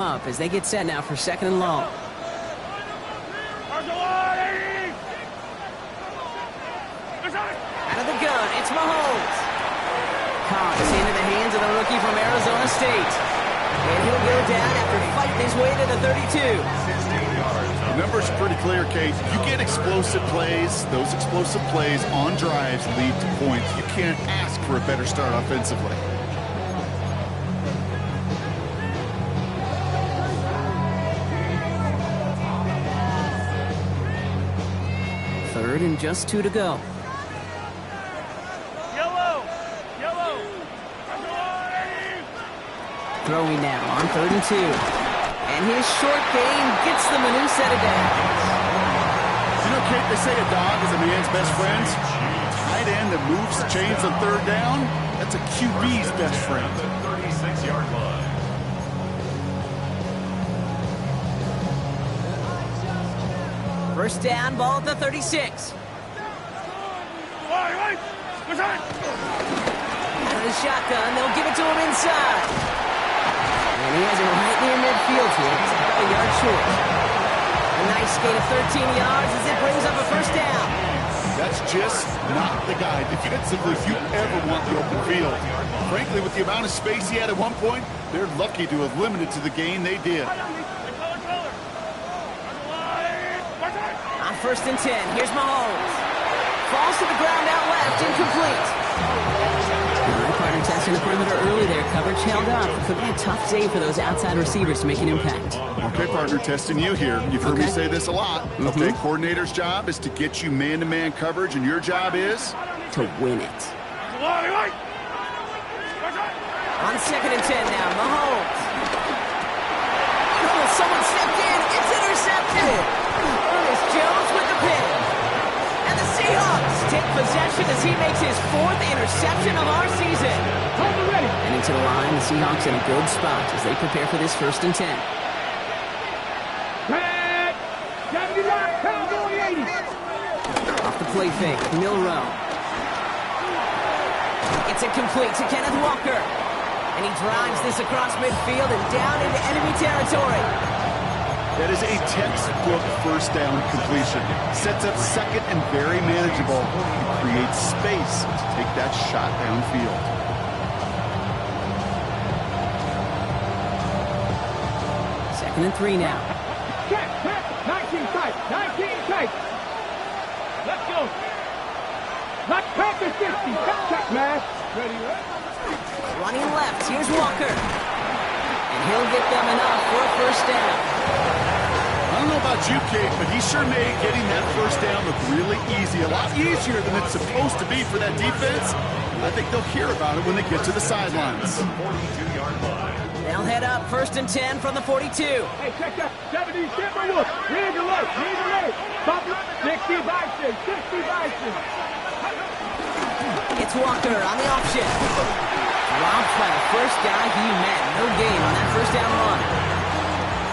Up as they get set now for second and long. Out of the gun, it's Mahomes. Caught into the hands of the rookie from Arizona State. And he'll go down after fighting his way to the 32. The number's pretty clear, Kate. You get explosive plays. Those explosive plays on drives lead to points. You can't ask for a better start offensively. Third and just 2 to go. Throwing now on 3rd and 2. And his short game gets them a new set of downs. You know, Kate, they say a dog is a man's best friend. Tight end that moves the chains on 3rd down, that's a QB's best friend. 36-yard line. First down, ball at the 36. Out of the shotgun, they'll give it to him inside. And he has it right near midfield here. He's about a yard short. A nice gain of 13 yards as it brings up a first down. That's just not the guy defensively you ever want the open field. Frankly, with the amount of space he had at one point, they're lucky to have limited to the gain they did. On 1st and 10, here's Mahomes. Falls to the ground out left, incomplete. Partner testing the perimeter early there. Coverage held up. Could be a tough day for those outside receivers to make an impact. Okay, partner, testing you here. You've heard me say this a lot. Okay, coordinator's job is to get you man-to-man coverage, and your job is? To win it. On 2nd and 10 now, Mahomes. Oh, someone stepped in. It's intercepted. Ernest Jones with the pick. And the Seahawks take possession as he makes his 4th interception of our season. And into the line, the Seahawks in a good spot as they prepare for this 1st and 10. Off the play fake, Milroe. It's incomplete to Kenneth Walker. And he drives this across midfield and down into enemy territory. That is a textbook first down completion. Sets up second and very manageable. It creates space to take that shot downfield. Second and 3 now. 19 tight. 19 tight. Let's go. Let's pack the 50. Check, man. Ready, Running left, here's Walker. And he'll get them enough for a first down. I don't know about you, Kate, but he sure made getting that first down look really easy. A lot easier than it's supposed to be for that defense. I think they'll hear about it when they get to the sidelines. 42-yard line. They'll head up 1st and 10 from the 42. Hey, check that. 70, Timberwolf. Read the left. Read the left. 60 Bison. 60 Bison. It's Walker on the option. Dropped by the first guy he met. No gain on that first down run.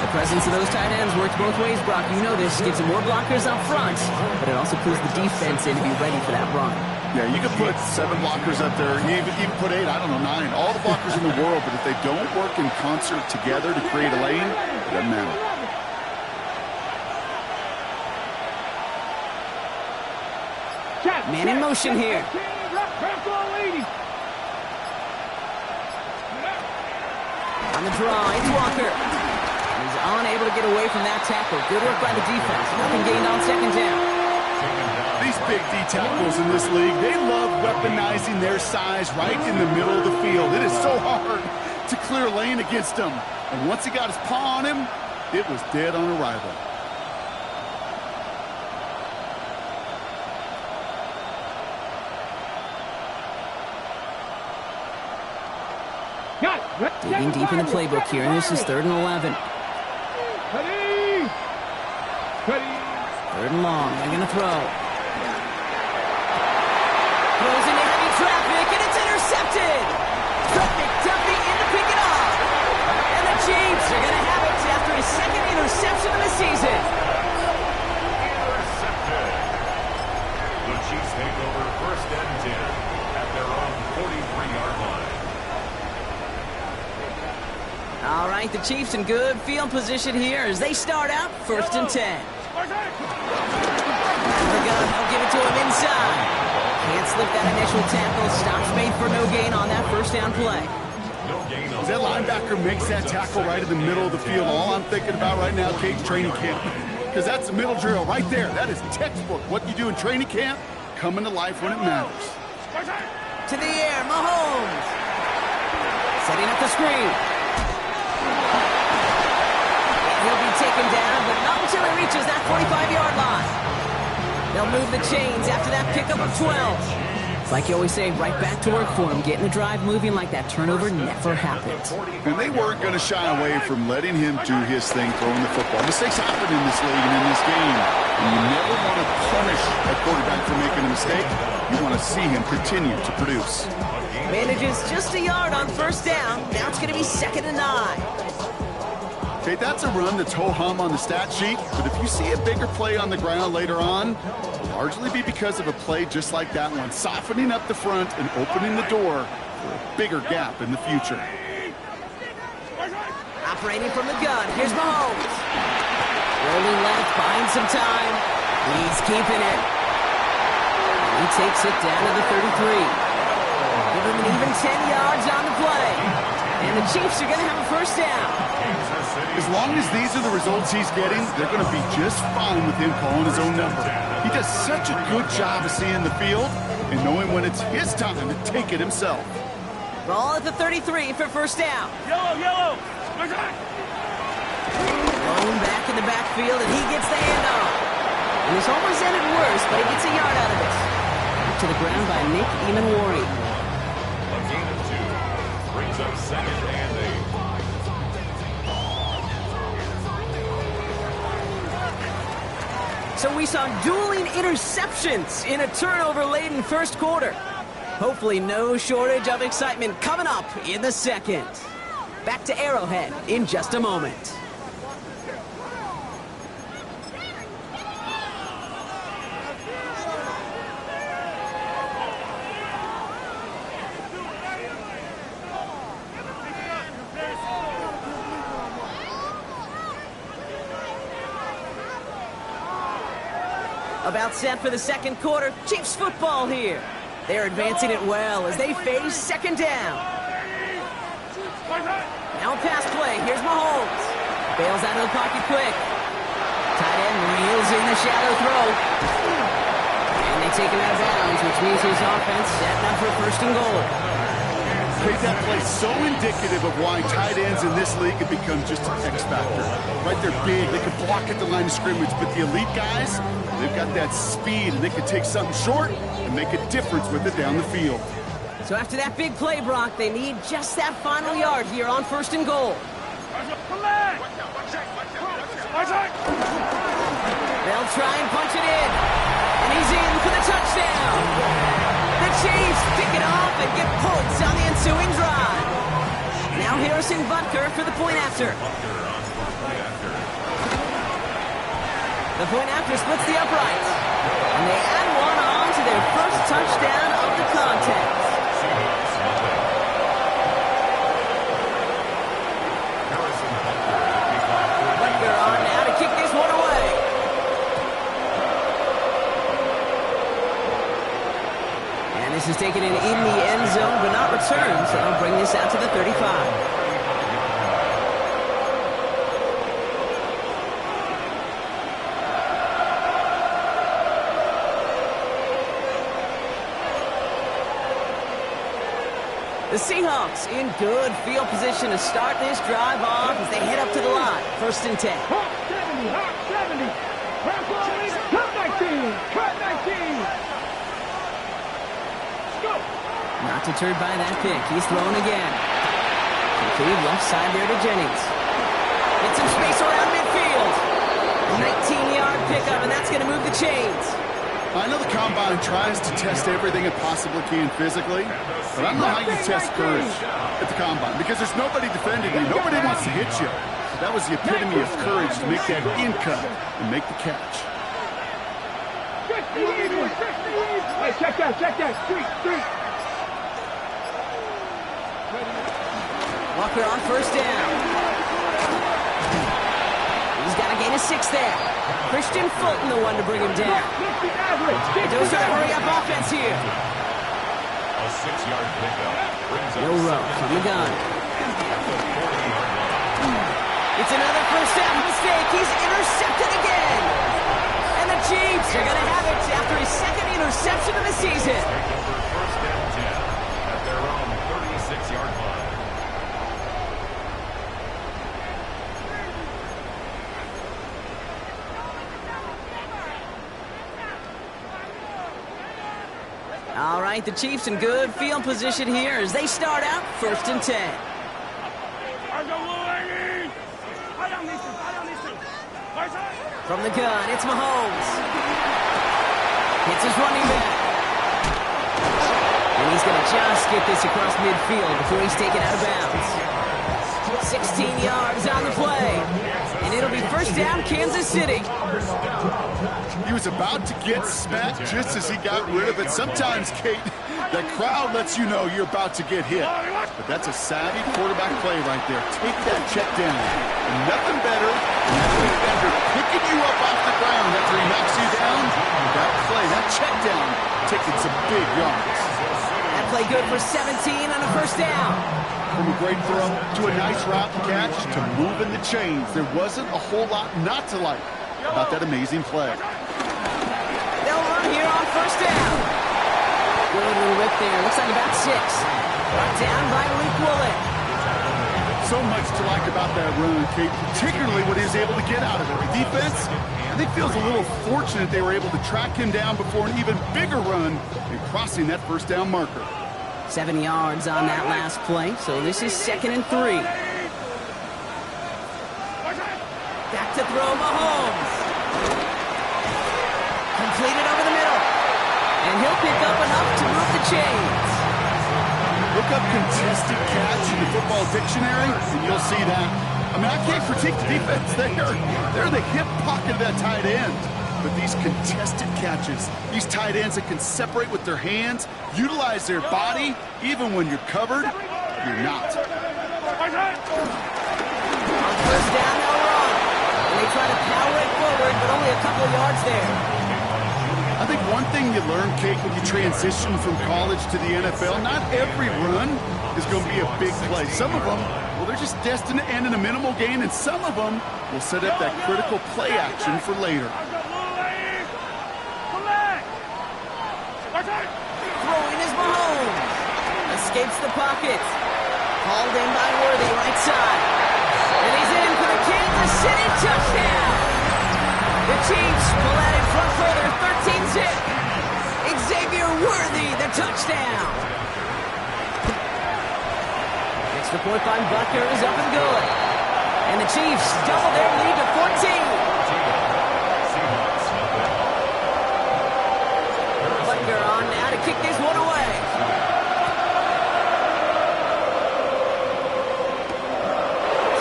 The presence of those tight ends works both ways, Brock. You know this. Gives them more blockers up front, but it also pulls the defense in to be ready for that run. Yeah, you could put 7 blockers up there, even put 8, I don't know, 9. All the blockers in the world, but if they don't work in concert together to create a lane, it doesn't matter. Man in motion here. On the draw, it's Walker. He's unable to get away from that tackle. Good work by the defense. Nothing gained on 2nd down. These big D tackles in this league, they love weaponizing their size right in the middle of the field. It is so hard to clear lane against him. And once he got his paw on him, it was dead on arrival. Digging deep in the playbook here, and this is 3rd and 11. 3rd and long, they're going to throw. Throws into heavy traffic, and it's intercepted! McDuffie in to pick it off! And the Chiefs are going to have it after his 2nd interception of the season. Intercepted. The Chiefs take over 1st and 10 at their own 43-yard line. All right. right, the Chiefs in good field position here as they start out 1st and 10. The gun, they'll give it to him inside. Can't slip that initial tackle. Stops made for no gain on that 1st down play. As that linebacker makes that tackle right in the middle of the field, all I'm thinking about right now, Cage, training camp. Because that's the middle drill right there. That is textbook. What you do in training camp, coming to life when it matters. To the air, Mahomes. Setting up the screen. He'll be taken down, but not until he reaches that 45-yard line. They'll move the chains after that pickup of 12. Like you always say, right back to work for him, getting the drive moving like that turnover never happened. And they weren't going to shy away from letting him do his thing, throwing the football. Mistakes happen in this league and in this game. And you never want to punish a quarterback for making a mistake. You want to see him continue to produce. Manages just a yard on 1st down. Now it's going to be 2nd and 9. Okay, that's a run that's ho-hum on the stat sheet, but if you see a bigger play on the ground later on, it'll largely be because of a play just like that one, softening up the front and opening the door for a bigger gap in the future. Operating from the gun, here's Mahomes. Rolling left, buying some time. He's keeping it. He takes it down to the 33. Give him an even 10 yards on the play. And the Chiefs are going to have a 1st down. As long as these are the results he's getting, they're going to be just fine with him calling his own number. He does such a good job of seeing the field and knowing when it's his time to take it himself. Ball at the 33 for 1st down. Yellow. Thrown back in the backfield, and he gets the handoff. And this almost ended worse, but he gets a yard out of it. Back to the ground by Nick Emanwari. A gain of 2 brings up 2nd and 8. So we saw dueling interceptions in a turnover-laden 1st quarter. Hopefully no shortage of excitement coming up in the 2nd. Back to Arrowhead in just a moment. About set for the 2nd quarter. Chiefs football here. They're advancing it well as they face 2nd down. Now a pass play. Here's Mahomes. Bails out of the pocket quick. Tight end reels in the shadow throw. And they take him out of bounds, which means his offense setting up for 1st and goal. Make that play so indicative of why tight ends in this league have become just an X factor. Right, they're big, they can block at the line of scrimmage, but the elite guys, they've got that speed, and they can take something short and make a difference with it down the field. So after that big play, Brock, they need just that final yard here on 1st and goal. They'll try and punch it in, and he's in for the touchdown. The Chiefs pick it off and get points on the ensuing drive. Now Harrison Butker for the point after. The point after splits the uprights. And they add one on to their 1st touchdown of the contest. Butker on now to kick this one away. And this is taken in the end zone, but not returned, so they'll bring this out to the 35. The Seahawks in good field position to start this drive off as they head up to the line. 1st and 10. Hot 70, hot 70. Cut 19, cut 19. Go. Not deterred by that pick. He's thrown again. Complete left side there to Jennings. Get some space around midfield. 19-yard pickup, and that's going to move the chains. I know the Combine tries to test everything it possibly can physically, but I don't know how you test courage at the Combine because there's nobody defending you. Nobody wants to hit you. That was the epitome of courage to make that in cut and make the catch. Hey, check that. Street. Walker on 1st down. a 6 there. Christian Fulton, the one to bring him down. Those are the hurry-up offense here. A 6-yard pickup. Milroe from the gun. It's another first down mistake. He's intercepted again. And the Chiefs are going to have it after his second interception of the season. First down 10 at their own 36-yard line. All right, the Chiefs in good field position here as they start out 1st and 10. From the gun, it's Mahomes. Hits his running back. And he's going to just get this across midfield before he's taken out of bounds. 16 yards on the play. And it'll be first down, Kansas City. He was about to get smacked just as he got rid of it. Sometimes, Kate, the crowd lets you know you're about to get hit. But that's a savvy quarterback play right there. Take that check down. And nothing better than that defender picking you up off the ground after he knocks you down. That play, that check down, taking some big yards. That play good for 17 on a first down. From a great throw to a nice route catch to moving the chains. There wasn't a whole lot not to like about that amazing play. They'll run here on first down. Good little rip there. Looks like about 6. Brought down by Malik Woolen. So much to like about that run, Kate, particularly what he was able to get out of it. The defense, I think, feels a little fortunate they were able to track him down before an even bigger run and crossing that first down marker. 7 yards on that last play, so this is 2nd and 3. Back to throw Mahomes. Completed over the middle. And he'll pick up enough to move the chains. Look up contested catch in the football dictionary, and you'll see that. I mean, I can't critique the defense. They're the hip pocket of that tight end. But these contested catches, these tight ends that can separate with their hands, utilize their body, even when you're covered, you're not. On first down, they'll run. And they try to power it forward, but only a couple of yards there. I think one thing you learn, Kate, when you transition from college to the NFL, not every run is going to be a big play. Some of them, well, they're just destined to end in a minimal gain, and some of them will set up that critical play action for later. Throwing is Mahomes. Escapes the pocket. Hauled in by Worthy, right side. And he's in for the Kansas City touchdown. The Chiefs pull out in front further, 13-zip. Xavier Worthy, the touchdown. Extra point by Butker is up and good. And the Chiefs double their lead to 14. Butker on now to kick this one away.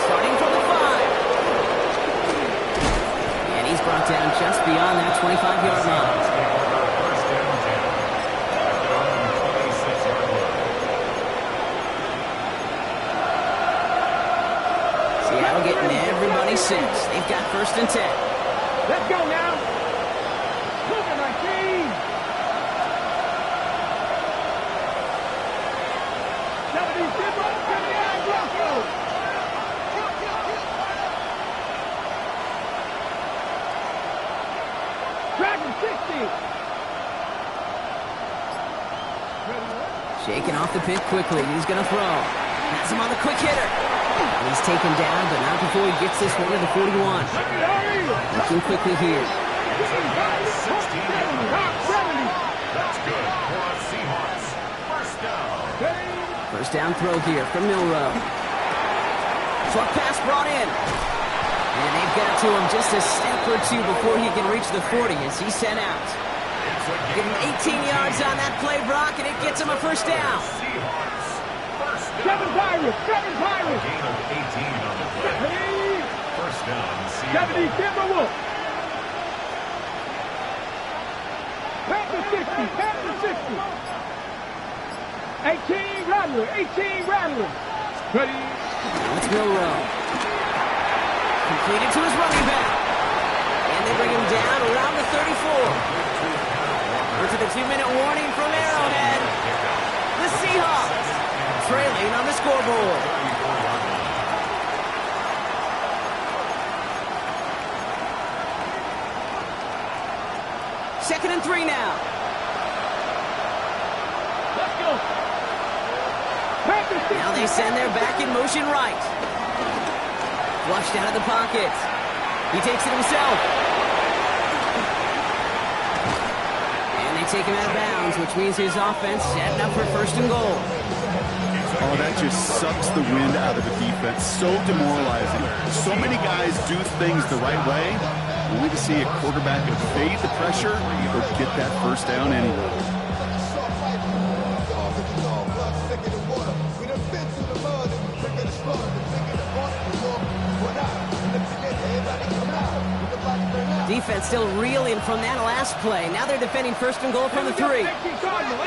Starting from the 5. And he's brought down just beyond that 25-yard line. Seattle getting everybody 6. They've got 1st and 10. Let's go now. Look at my team. 70, zip up, 79, Bronco. Dragon 60. Shaking off the pick quickly. He's going to throw. Has him on the quick hitter. And he's taken down, but not before he gets this one to the 41. Looking quickly here. That's good for the Seahawks. First down. First down throw here from Milroe. Short pass brought in. And they've got to him just a step or two before he can reach the 40 as he's sent out. Give him 18 yards on that play, Brock, and it gets him a first down. Seven Pirates. Gain of 18 on the play. First down, Seattle. 70, Timberwolves. Panther 60. 18 Rattler. Ready. Now it's Milroe. Completed to his running back. they bring him down around the 34. We're to the 2-minute warning from Arrowhead. The Seahawks trailing on the scoreboard. Second and 3 now. Let's go. Now they send their back in motion right. Flushed out of the pocket. He takes it himself. And they take him out of bounds, which means his offense setting up for first and goal. Oh, that just sucks the wind out of the defense. So demoralizing. So many guys do things the right way, only to see a quarterback evade the pressure or get that first down anyway. Defense still reeling from that last play. Now they're defending first and goal from the 3. 18 Cardinal,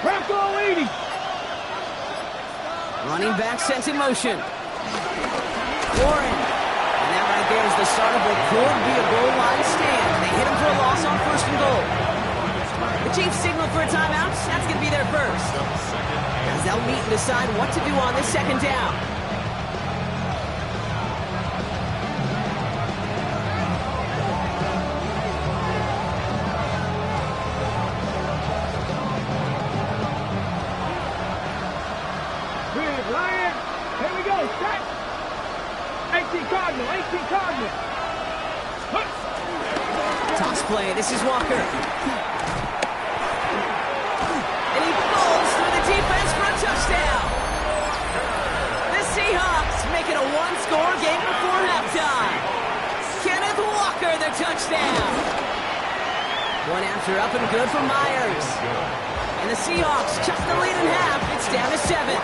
Bronco 80. Running back sent in motion. Warren. And that right there is the start of what could be a goal line stand. They hit him for a loss on first and goal. The Chiefs signal for a timeout. That's going to be their first. As they'll meet and decide what to do on this second down. Lions, here we go, set. 18 Cardinal. Toss play. This is Walker. And he falls through the defense for a touchdown. The Seahawks make it a one-score game before halftime. Kenneth Walker, the touchdown. One after up and good for Myers. And the Seahawks cut the lead in half. It's down to 7.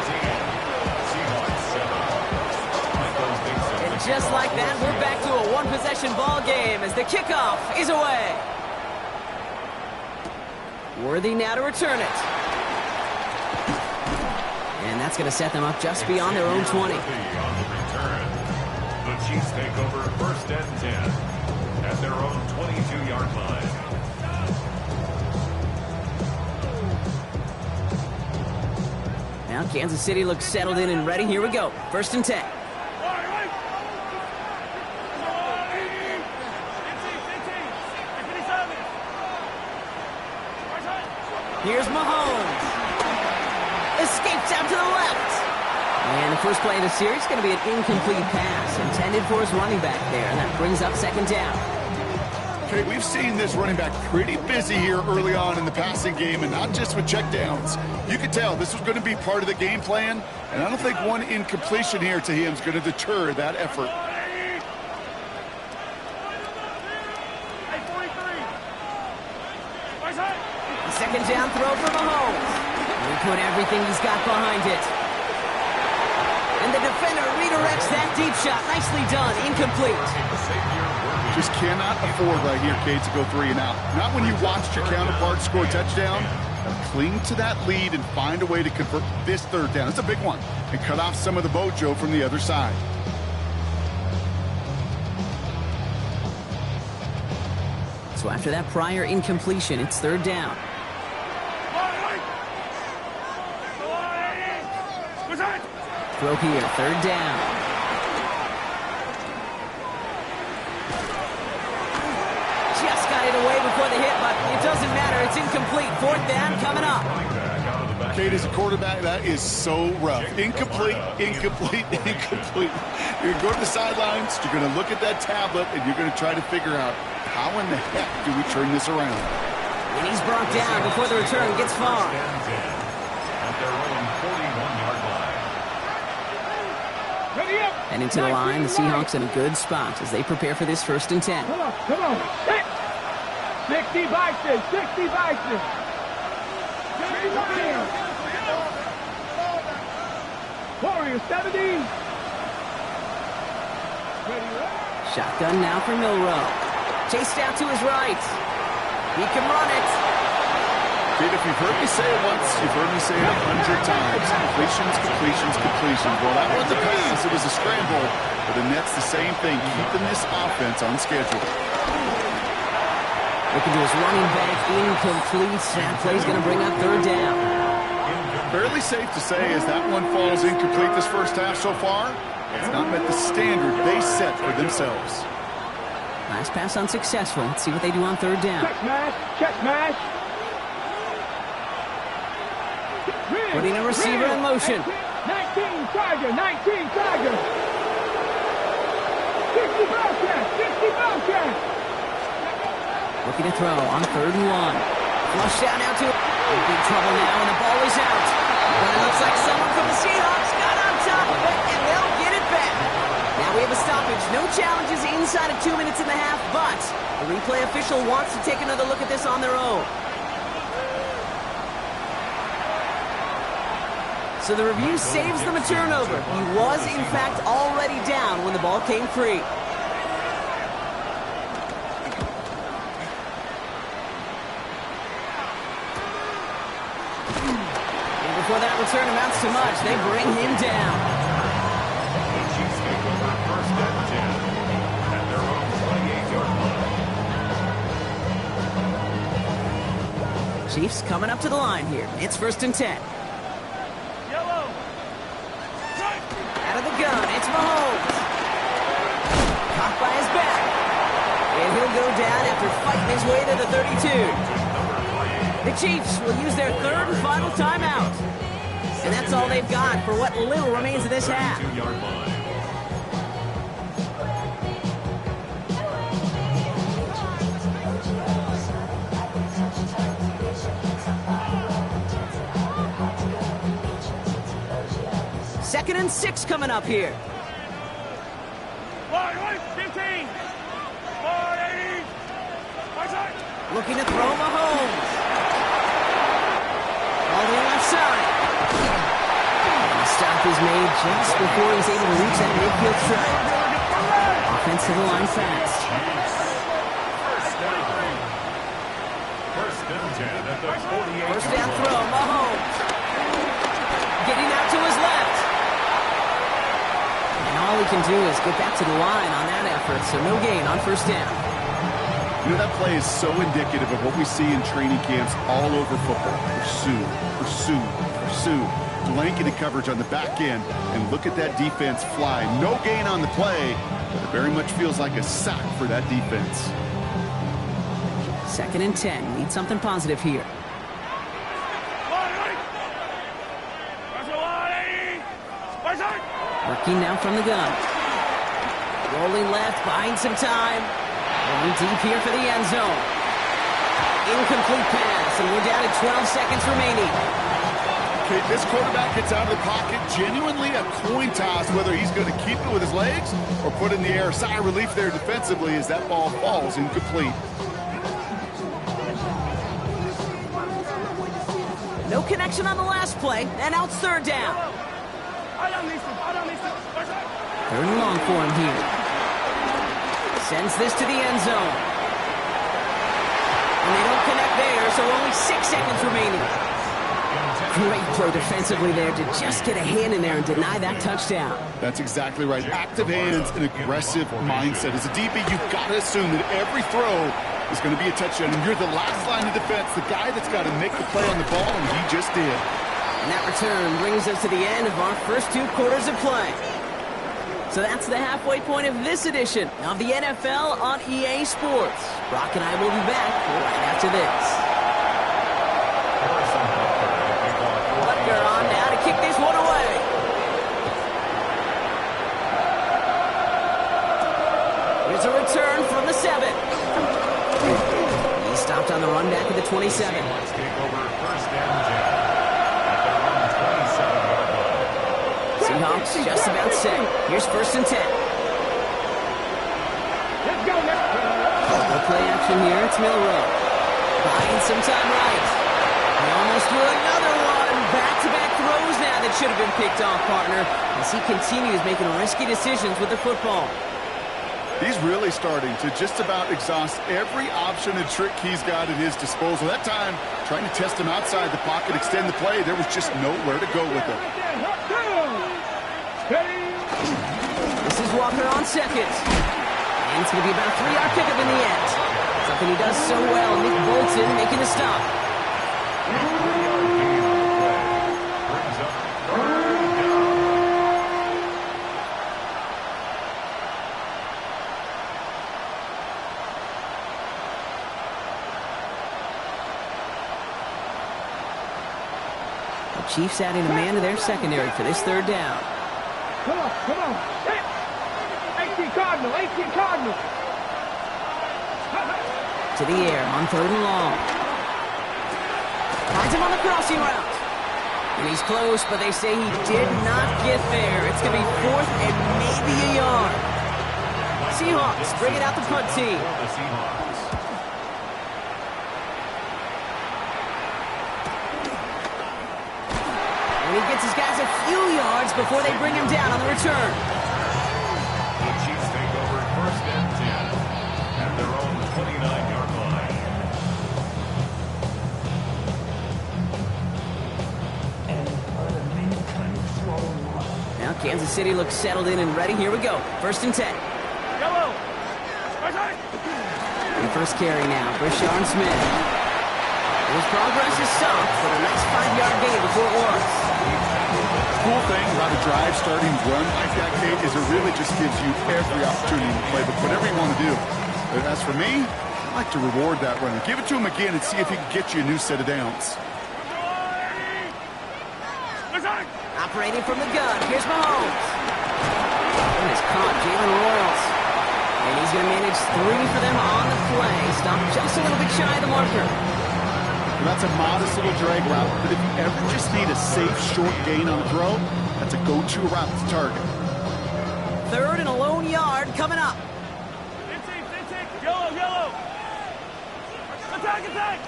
Just like that, we're back to a one-possession ball game as the kickoff is away. Worthy now to return it. And that's going to set them up just beyond their own 20. On the return, the Chiefs take over first and 10 at their own 22-yard line. Now Kansas City looks settled in and ready. Here we go. First and 10. Here's Mahomes. Escapes out to the left. And the first play of the series is going to be an incomplete pass intended for his running back there. And that brings up second down. Okay, we've seen this running back pretty busy here early on in the passing game, and not just with checkdowns. You could tell this was going to be part of the game plan, and I don't think one incompletion here to him is going to deter that effort. Second down throw for Mahomes. He put everything he's got behind it. And the defender redirects that deep shot. Nicely done. Incomplete. Just cannot afford right here, Kate, to go 3 and out. Not when you watched your counterpart score a touchdown. Cling to that lead and find a way to convert this third down. It's a big one. And cut off some of the mojo from the other side. So after that prior incompletion, it's third down. Throw here, third down. Just got it away before the hit, but it doesn't matter. It's incomplete. Fourth down coming up. Kate, as a quarterback, that is so rough. Incomplete. You're going to go to the sidelines, you're going to look at that tablet, and you're going to try to figure out how in the heck do we turn this around. And he's brought down before the return gets far. At their own 41-yard line. And into the line, the Seahawks in a good spot as they prepare for this first and 10. Come on. 60 Bison. Warriors 70. Shotgun now for Milroe. Chased out to his right. He can run it. Kid, if you've heard me say it once, you've heard me say it 100 times. Completions, completions, completions. Well, that wasn't a pass. It was a scramble. But the Nets, the same thing, keeping this offense on schedule. Looking to his running back, incomplete. That play's going to bring up third down. Fairly safe to say as that one falls incomplete this first half so far, it's not met the standard they set for themselves. Last pass unsuccessful. Let's see what they do on third down. Check smash. Check smash. Putting a receiver in motion. 19 Tiger. 19 Tiger. 60 Bobcat. 60 Bobcat. Looking to throw on third and one. Flushed out now to big trouble now, and the ball is out. But it looks like someone from the Seahawks got on top of it, and they'll get it back. Now we have a stoppage. No challenges inside of 2 minutes and a half, but the replay official wants to take another look at this on their own. So the review saves them a turnover. He was, in fact, already down when the ball came free. Before that return amounts to much, they bring him down. The Chiefs take over first and 10 at their own 28-yard line. Chiefs coming up to the line here. It's first and 10. Yellow. Out of the gun, it's Mahomes. Caught by his back. And he'll go down after fighting his way to the 32. The Chiefs will use their third and final timeout. And that's all they've got for what little remains of this half. 32-yard line. Second and 6 coming up here. 15. 480. Looking to throw Mahomes. All the left side. And the stop is made just before he's able to reach that midfield strike. Offensive line fast. First and 10 at the 48. First down throw, Mahomes. Getting out to his left. And all he can do is get back to the line on that effort, so no gain on first down. You know, that play is so indicative of what we see in training camps all over football. Pursue, pursue, pursue. Blanketed coverage on the back end, and look at that defense fly. No gain on the play, but it very much feels like a sack for that defense. Second and 10. Need something positive here. Working now from the gun. Rolling left, buying some time. Going deep here for the end zone. Incomplete pass, and we're down to 12 seconds remaining. Okay, this quarterback gets out of the pocket. Genuinely a coin toss whether he's going to keep it with his legs or put it in the air. Sigh of relief there defensively as that ball falls incomplete. No connection on the last play, and now it's third down. Third and long for him here. Sends this to the end zone. And they don't connect there, so only 6 seconds remaining. Great play defensively there to just get a hand in there and deny that touchdown. That's exactly right. Active hands and aggressive mindset. As a DB, you've got to assume that every throw is going to be a touchdown. And you're the last line of defense, the guy that's got to make the play on the ball, and he just did. And that return brings us to the end of our first 2 quarters of play. So that's the halfway point of this edition of the NFL on EA Sports. Brock and I will be back right after this. Butker on now to kick this one away. Here's a return from the 7. He stopped on the run back at the 27. Let's take over first and 10 at their own 27-yard line. Seahawks just about set. Here's first and 10. Let's go now. The play action here. It's Milroe. Buying some time right. He almost threw another one. Back-to-back throws now that should have been picked off, partner, as he continues making risky decisions with the football. He's really starting to just about exhaust every option and trick he's got at his disposal. That time, trying to test him outside the pocket, extend the play, there was just nowhere to go with it. This is Walker on second. And it's going to be about a 3-yard pickup in the end. Something he does so well. Nick Bolton making the stop. The Chiefs adding a man to their secondary for this third down. Come on, come on. 18 Cardinal, 18 Cardinal. To the air on third and long. Finds him on the crossing route. And he's close, but they say he did not get there. It's going to be 4th and maybe a yard. Seahawks bringing out the punt team. And he gets his guys a few yards before they bring him down on the return. The Chiefs take over 1st and 10 at their own 29-yard line. Now Kansas City looks settled in and ready. Here we go. 1st and 10. Yellow. The first carry now. Brishon Smith. His progress is soft, but a nice 5-yard gain before it was. Cool thing about a drive starting run like that, Kate, is it really just gives you every opportunity to play, but whatever you want to do. But as for me, I like to reward that runner. Give it to him again and see if he can get you a new set of downs. Operating from the gun. Here's Mahomes. And it's caught Jalen Royals. And he's going to manage 3 for them on the play. Stop just a little bit shy of the marker. Well, that's a modest little drag route, but if you ever just need a safe, short gain on a throw, that's a go-to route to target. 3rd and a lone yard coming up. Yellow, yellow. Attack, attack.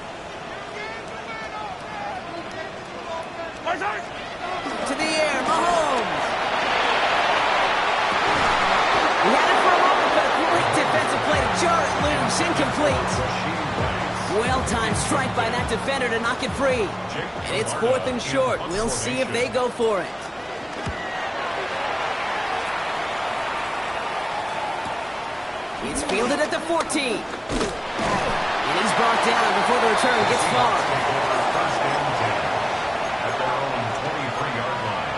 To the air, Mahomes. He had it for a moment, but a great defensive play to jar it loose. Incomplete. Well-timed strike by that defender to knock it free. And it's 4th and short. We'll see if they go for it. It's fielded at the 14. And he's brought down before the return gets far. 1st and 10 at their own 23-yard line.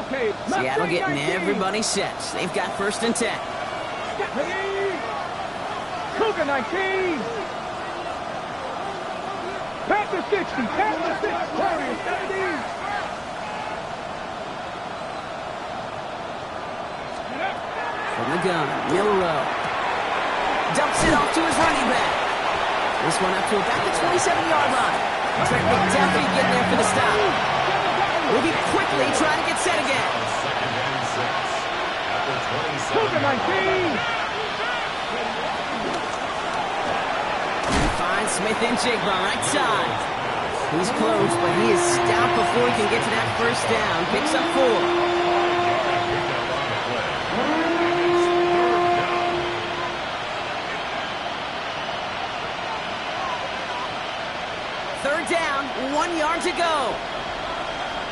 Okay. Seattle getting everybody set. They've got 1st and 10. Cougar 19. Panther 60. Panther 60. Warriors 70. From the gun, Milrow. Dumps it off to his running back. This one up to about the 27-yard line. Trent McDuffie getting there for the stop. Moving quickly, trying to get set again. 2nd and 6 at the 27. Cougar 19. He finds Smith and Jigba right side. He's close, but he is stopped before he can get to that 1st down. Picks up 4. Third down, 1 yard to go.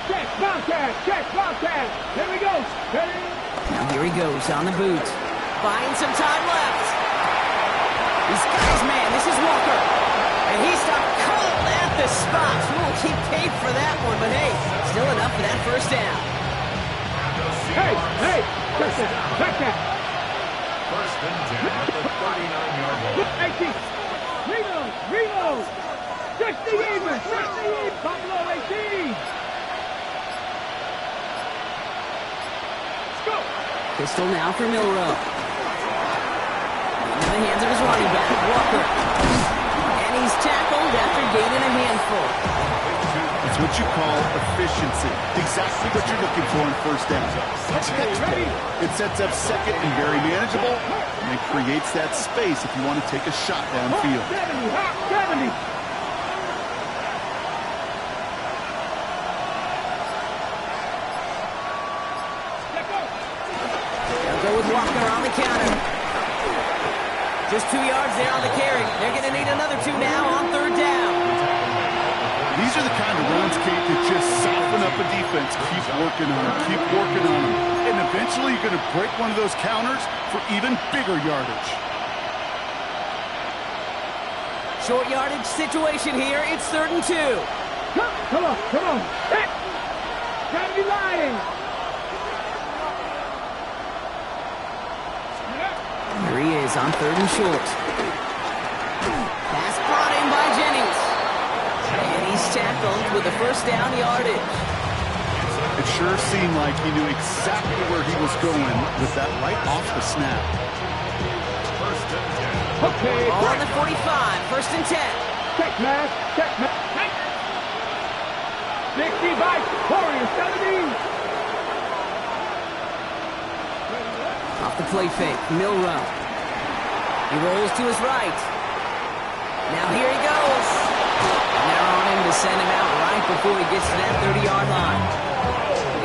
Check, Bobcat, check, Bobcat. Here we go. Ready? Now here he goes on the boot. Buying some time left. He's got his man. This is Walker. And he stopped cold at the spot. We'll keep paid for that one, but hey, still enough for that 1st down. Hey, hey, check that, check that. 1st and 10 at the 39-yard line. 18. Reload. 60 even. Buffalo 18. Let's go. Pistol now for Milrow. Into the hands of his running back, Walker. And he's tackled after gaining a handful. It's what you call efficiency. Exactly what you're looking for in 1st down. It sets up 2nd and very manageable, and it creates that space if you want to take a shot downfield. 70. Walker on the counter. Just 2 yards there on the carry. They're going to need another 2 now on third down. These are the kind of runs, Kate, that just soften up a defense. Keep working on them, keep working on them. And eventually you're going to break one of those counters for even bigger yardage. Short yardage situation here. It's 3rd and 2. Come on. Hey. Gotta be lying. Here he is on 3rd and short. Pass brought in by Jennings. And he's tackled with a first down yardage. It sure seemed like he knew exactly where he was going with that right off the snap. First and 10. Okay. All on the 45. 1st and 10. Check, man. 60 by 40, 70. Off the play fake, Milroe. He rolls to his right. Now here he goes. And they're on him to send him out right before he gets to that 30-yard line.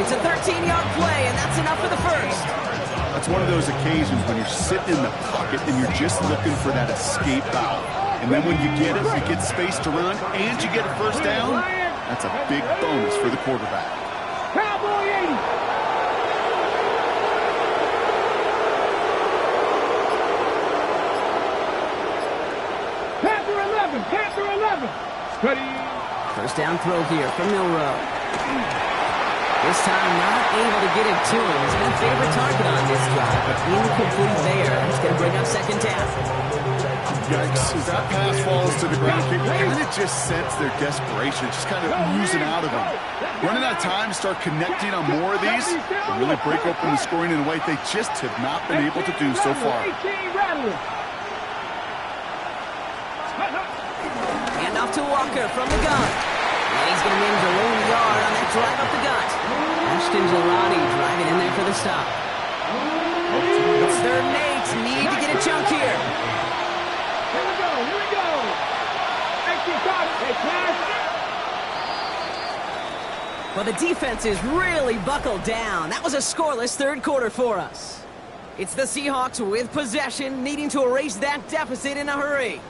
It's a 13-yard play, and that's enough for the first. That's one of those occasions when you're sitting in the pocket and you're just looking for that escape valve. And then when you get it, you get space to run, and you get a first down. That's a big bonus for the quarterback. Cowboy 80. Panther 11. Steady. First down throw here from Milroe. This time not able to get it to him. He's been a favorite target on this drive, but incomplete there. That's going to bring up 2nd down. Yikes, as that pass falls to the ground, you kind of just sense their desperation, just kind of oozing out of them. Running out of time to start connecting on more of these and really break open the scoring in a way they just have not been able to do so far. Hand off to Walker from the gun. And he's going to manage a lone yard on that drive up the gut. Ashton Gilrotti driving in there for the stop. It's 3rd and 8. Need to get a chunk here. Here we go. Well, the defense is really buckled down. That was a scoreless 3rd quarter for us. It's the Seahawks with possession, needing to erase that deficit in a hurry.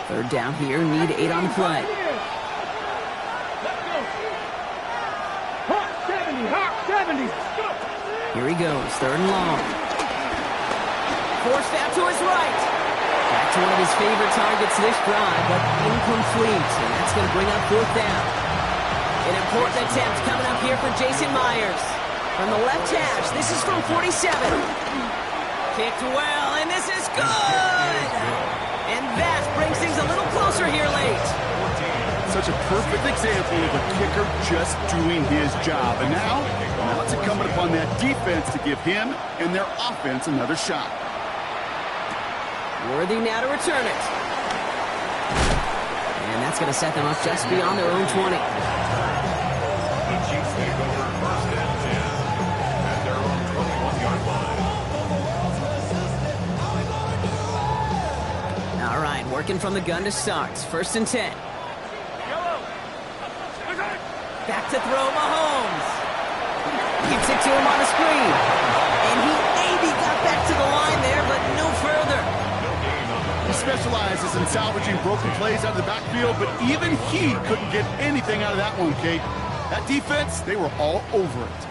Third down here, need 8 on the play. Hawk 70. Here he goes, 3rd and long. Forced out to his right. Back to one of his favorite targets this drive, but incomplete. And that's going to bring up 4th down. An important attempt coming up here for Jason Myers. From the left hash, this is from 47. Kicked well, and this is good! And that brings things a little closer here late. Such a perfect example of a kicker just doing his job. And now it's incumbent upon that defense to give him and their offense another shot. Worthy now to return it. And that's going to set them up just beyond their own 20. The Chiefs take over 1st and 10 at their own 21-yard line. All right, working from the gun to start. 1st and 10. Back to throw Mahomes. Gives it to him on the screen. And he maybe got back to the line there, but no further. He specializes in salvaging broken plays out of the backfield, but even he couldn't get anything out of that one, Kate. That defense, they were all over it.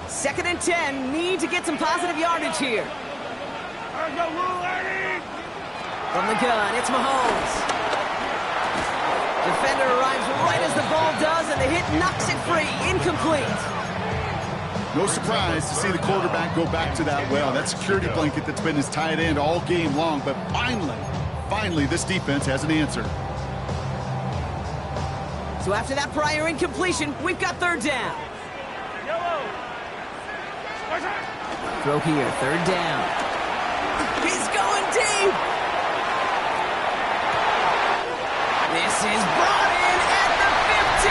2nd and 10, need to get some positive yardage here. From the gun, it's Mahomes. Defender arrives right as the ball does, and the hit knocks it free. Incomplete. No surprise to see the quarterback go back to that well. That security blanket that's been his tight end all game long, but finally, this defense has an answer. So after that prior incompletion, we've got 3rd down. Throw here, 3rd down. He's going deep. This is brought in at the 15.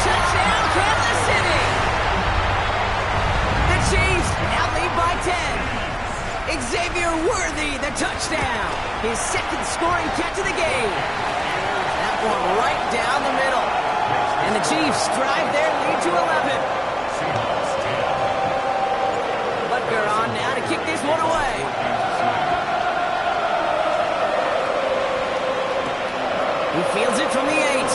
Touchdown, Kansas City. The Chiefs now lead by 10. Xavier Worthy, the touchdown. His 2nd scoring catch of the game. That one right down the middle. And the Chiefs drive their lead to 11. Seahawks 10. Butker on now to kick this one away. He fields it from the 8.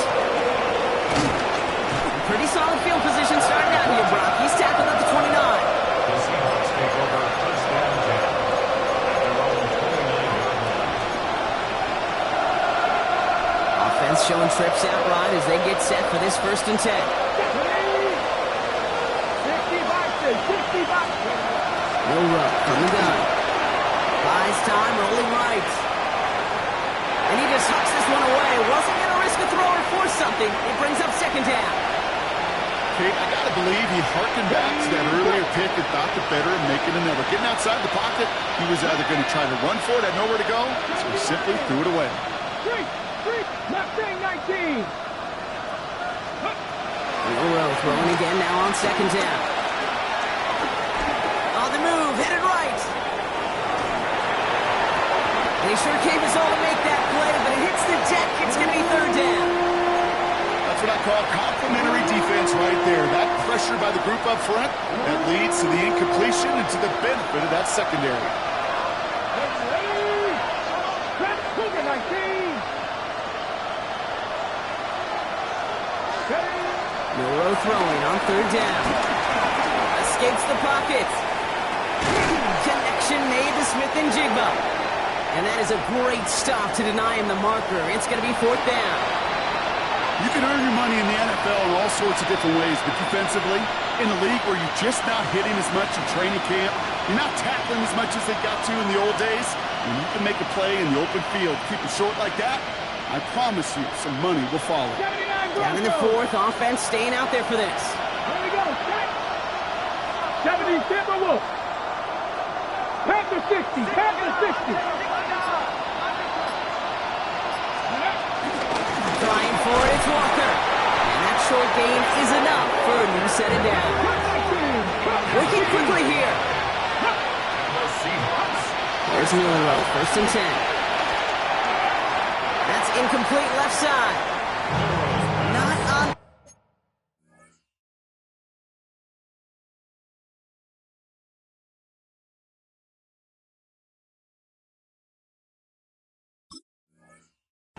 Pretty solid field position starting out here, Brock. He's tackled up to 29. The Seahawks take over first down 10 at their own 29-yard line. Offense showing trips out right as they get set for this 1st and 10. 60 boxes, 60 boxes. Milroe from the gun. Buys time, rolling right. And he just hucks this one away. Wasn't going to risk a throw or force something. It brings up 2nd down. Kate, I got to believe he harkened back to that earlier pick and thought the better of making another. Getting outside the pocket, he was either going to try to run for it, had nowhere to go, so he simply threw it away. 19. Milroe throwing again now on 2nd down. On the move, headed right. And he sure gave us all to make that play, but it hits the deck. It's going to be 3rd down. That's what I call complimentary defense right there. That pressure by the group up front, that leads to the incompletion and to the benefit of that secondary. 19. Milroe throwing on 3rd down. Escapes the pocket. Connection made to Smith and Jigba. And that is a great stop to deny him the marker. It's going to be 4th down. You can earn your money in the NFL in all sorts of different ways, but defensively, in a league where you're just not hitting as much in training camp, you're not tackling as much as they got to in the old days, when you can make a play in the open field, keep it short like that, I promise you some money will follow. Down in the 4th, offense staying out there for this. Here we go. 70 Timberwolves. Panther 60. Panther 60. Trying for it, it's Walker. And that short gain is enough for a new set of down. Working quickly here. The Seahawks. There's Milroe, 1st and 10. That's incomplete left side. Not on.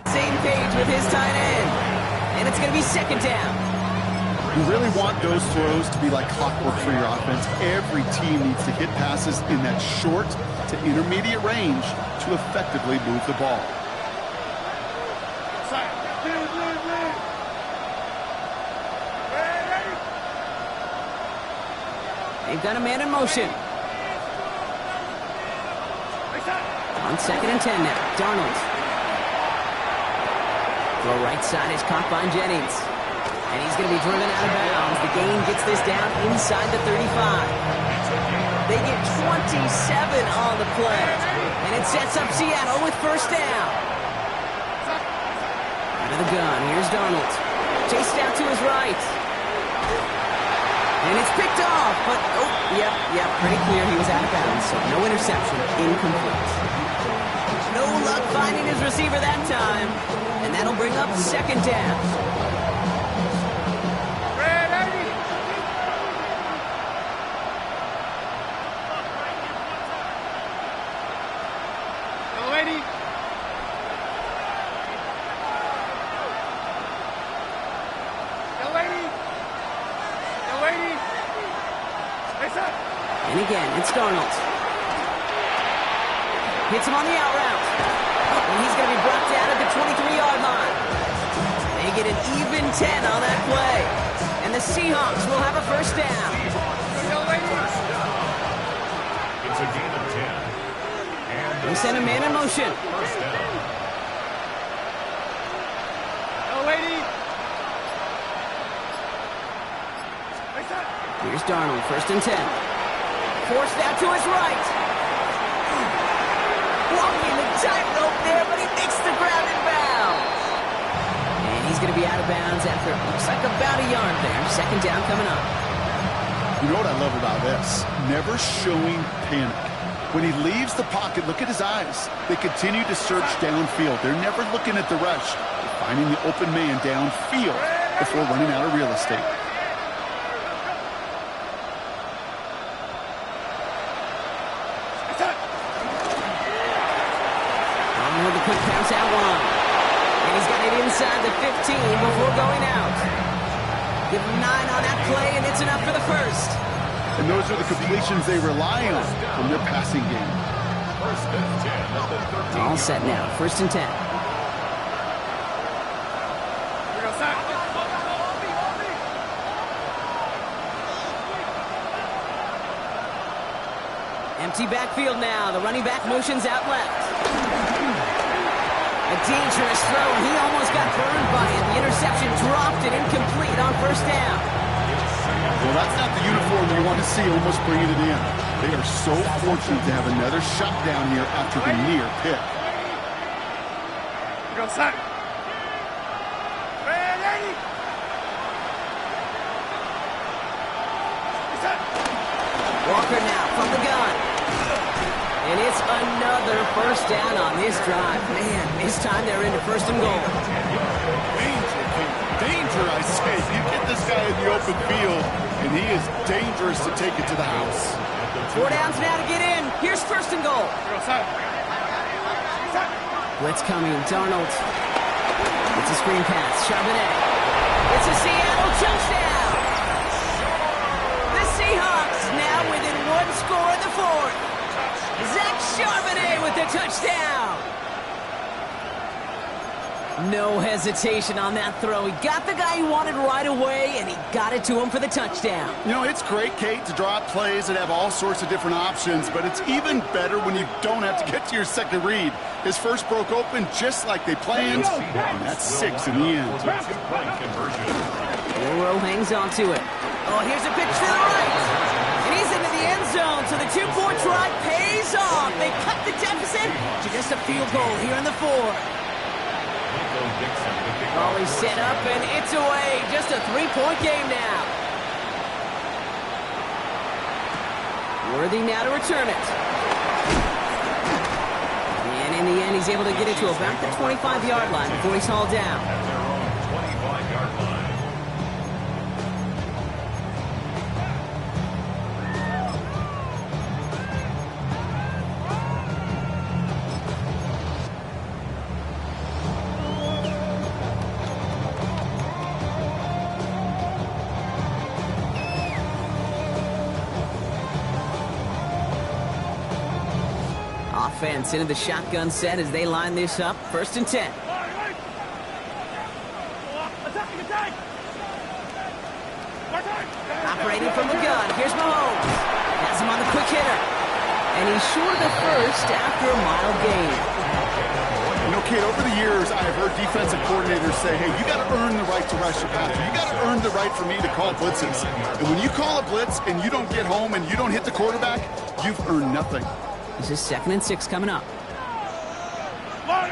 Same page with his tight end. And it's going to be 2nd down. You really want those throws to be like clockwork for your offense. Every team needs to hit passes in that short to intermediate range to effectively move the ball. They've got a man in motion. On 2nd and 10 now. Darnold. Throw right side is caught by Jennings. And he's going to be driven out of bounds. The gain gets this down inside the 35. They get 27 on the play. And it sets up Seattle with 1st down. Out of the gun. Here's Darnold. Chased out to his right. And it's picked off. But, pretty clear he was out of bounds. So no interception. Incomplete. No luck finding his receiver that time. And that'll bring up 2nd down. And again, it's Darnold. Hits him on the out route. And he's going to be brought down at the 23-yard line. They get an even 10 on that play. And the Seahawks will have a 1st down. It's a gain of 10. They send a man in motion. 1st down. Here's Darnold, 1st and 10. Forced out to his right. Walking the tightrope there, but he makes the grab in bounds. And he's going to be out of bounds after it looks like about a yard there. 2nd down coming up. You know what I love about this? Never showing panic. When he leaves the pocket, look at his eyes. They continue to search downfield. They're never looking at the rush. They're finding the open man downfield before running out of real estate. On with the quick pass out wide. And he's got it inside the 15 before going out. Give him 9 on that play, and it's enough for the first. And those are the completions they rely on from their passing game. First and 10 at the 13. All set now. First and 10. Empty backfield now. The running back motions out left. A dangerous throw, and he almost got burned by it. The interception dropped it incomplete on first down. Well, that's not the uniform you want to see almost bringing it in. They are so fortunate to have another shot down here after the near pick. Walker now from the gun. And it's another first down on this drive. Man, this time they're into first and goal. Danger, I say. You get this guy in the open field, and he is dangerous to take it to the house. 4 downs now to get in. Here's first and goal. Blitz coming. Darnold. It's a screen pass. Charbonnet. It's a Seattle touchdown. The Seahawks now within 1 score in the fourth. Zach Charbonnet with the touchdown. No hesitation on that throw. He got the guy he wanted right away, and he got it to him for the touchdown. You know, it's great, Kate, to draw up plays that have all sorts of different options, but it's even better when you don't have to get to your second read. His first broke open just like they planned, and that's 6 in the end. Burrow hangs on to it. Oh, here's a pitch to the right. And he's into the end zone, so the 2-point try pays off. They cut the deficit to just a field goal here in the fourth. Ball is set up, and it's away. Just a 3-point game now. Worthy now to return it. And in the end, he's able to get it to about the 25-yard line before he's hauled down. At their own 25-yard line. Offense into the shotgun set as they line this up. First and 10. Operating from the gun. Here's Mahomes. Has him on the quick hitter. And he's short of the first after a mile gain. You know, Kate, over the years, I have heard defensive coordinators say, hey, you got to earn the right to rush your passer. You got to earn the right for me to call blitzes. And when you call a blitz and you don't get home and you don't hit the quarterback, you've earned nothing. This is 2nd and 6 coming up. Out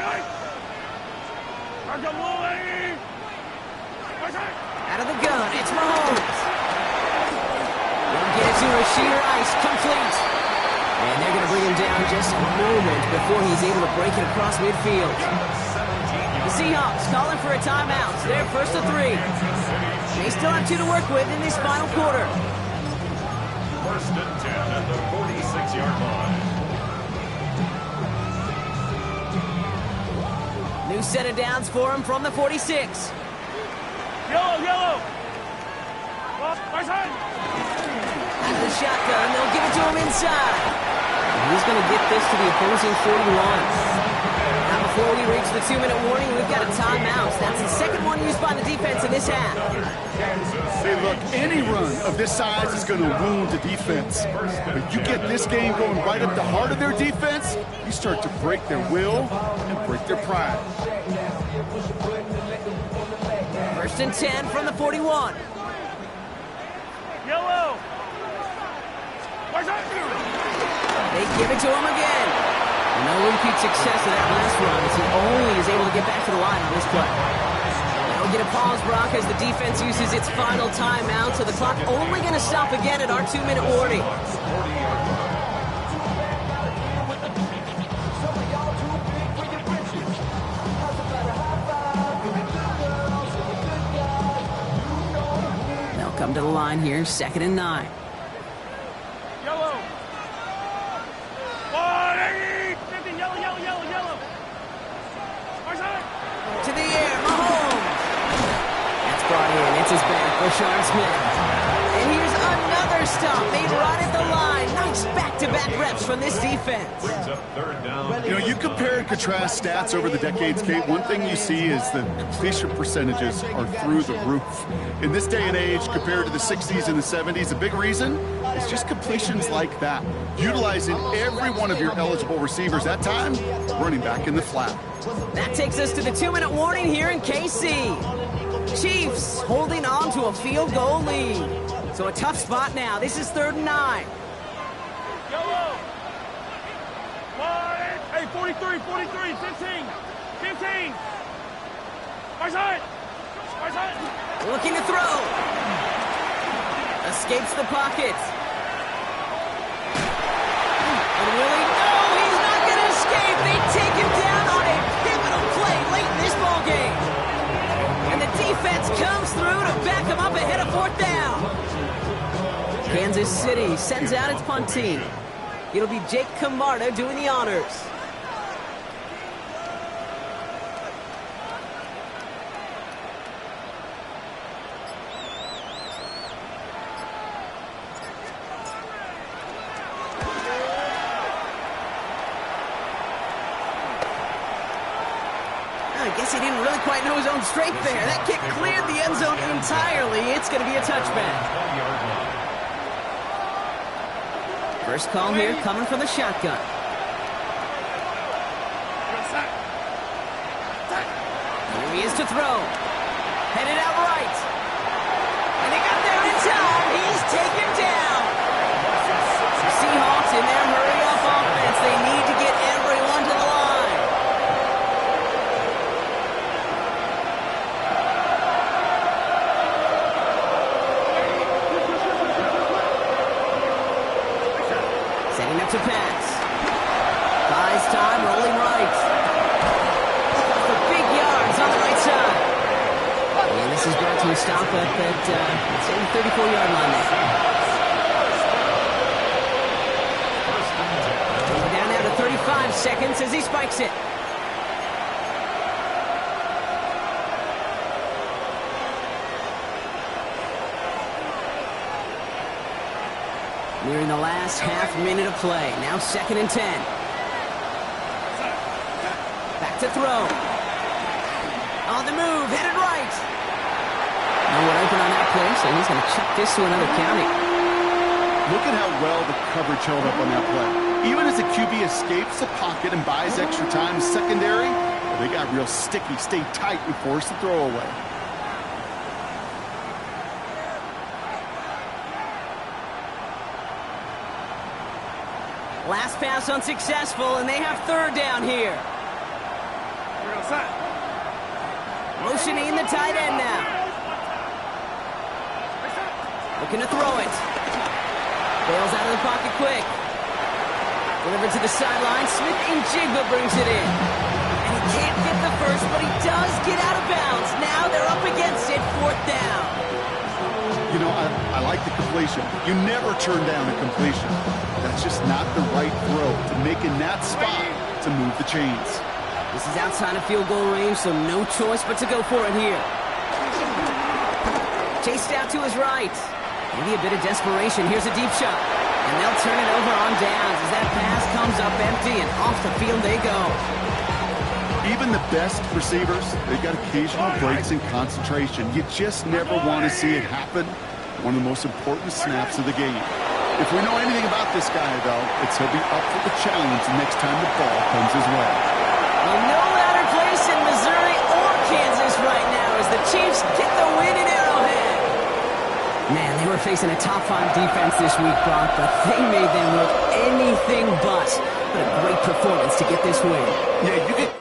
of the gun, it's Mahomes. They'll get it to Rashid Rice, complete. And they're going to bring him down just a moment before he's able to break it across midfield. The Seahawks calling for a timeout. They're first to 3. They still have 2 to work with in this final quarter. First and 10 at the 46-yard line. New set of downs for him from the 46. Yellow. Out of the shotgun, they'll give it to him inside. And he's going to get this to the opposing 41. Now before we reach the 2-minute warning, we've got a timeout. That's the second one used by the defense in this half. Hey, look, any run of this size is going to wound the defense. But you get this game going right up the heart of their defense, you start to break their will and break their pride. First and 10 from the 41. Yellow. They give it to him again. No repeat success of that last run as he only is able to get back to the line on this play. They'll get a pause, Brock, as the defense uses its final timeout, so the clock only going to stop again at our 2-minute warning. line here, 2nd and 9. Yellow. 180. 50. Yellow, yellow, yellow, yellow. Our side. To the air, Mahomes. That's brought in. It's his back, Rashard Smith. And here's another stop made right at the line. Nice back-to-back reps from this defense. Brings up 3rd down. You know, you compare and contrast stats over the decades, Kate. One thing you see is the completion percentages are through the roof. In this day and age, compared to the 60s and the 70s, a big reason is just completions like that. Utilizing every one of your eligible receivers that time, running back in the flat. That takes us to the 2-minute warning here in KC. Chiefs holding on to a field goal lead. So a tough spot now. This is 3rd and 9. Yellow. 1. Hey, 43, 43, 15. 15. Our side. Our side. Looking to throw. Escapes the pocket. And really, no, he's not going to escape. They take him down on a pivotal play late in this ballgame. And the defense comes through to back him up ahead of 4th down. Kansas City sends out its punt team. It'll be Jake Camarda doing the honors. I guess he didn't really quite know his own strength there. That kick cleared the end zone entirely. It's going to be a touchback. 20-yard line. First call here coming from the shotgun. Here he is to throw. Headed out right. And he got there in time. He's taken down. The Seahawks in their hurry-up offense. They need to get everyone to the line. Setting up to pass. Buys time, rolling right. For big yards on the right side. And this is brought to a stop at that same 34-yard line there. Down now to 35 seconds as he spikes it. Nearing the last half minute of play. Now 2nd and 10. Back to throw. On the move, headed right. No one open on that play, so he's going to chuck this to another county. Look at how well the coverage held up on that play. Even as the QB escapes the pocket and buys extra time secondary, they got real sticky, stayed tight and forced the throw away. Last pass unsuccessful, and they have 3rd down here. Motioning the tight end now. Looking to throw it. Bails out of the pocket quick. Delivered to the sideline. Smith and Jigba brings it in. And he can't get the first, but he does get out of bounds. Now they're up against it, 4th down. You know, I like the completion. You never turn down a completion. That's just not the right throw to make in that spot to move the chains. This is outside of field goal range, so no choice but to go for it here. Chased out to his right. Maybe a bit of desperation. Here's a deep shot. And they'll turn it over on downs as that pass comes up empty, and off the field they go. Even the best receivers, they've got occasional breaks in concentration. You just never want to see it happen. One of the most important snaps of the game. If we know anything about this guy, though, it's he'll be up for the challenge the next time the ball comes his way. Well, no louder place in Missouri or Kansas right now as the Chiefs get the win in Arrowhead. Man, they were facing a top 5 defense this week, Brock, but they made them look anything but. What a great performance to get this win. Yeah, you get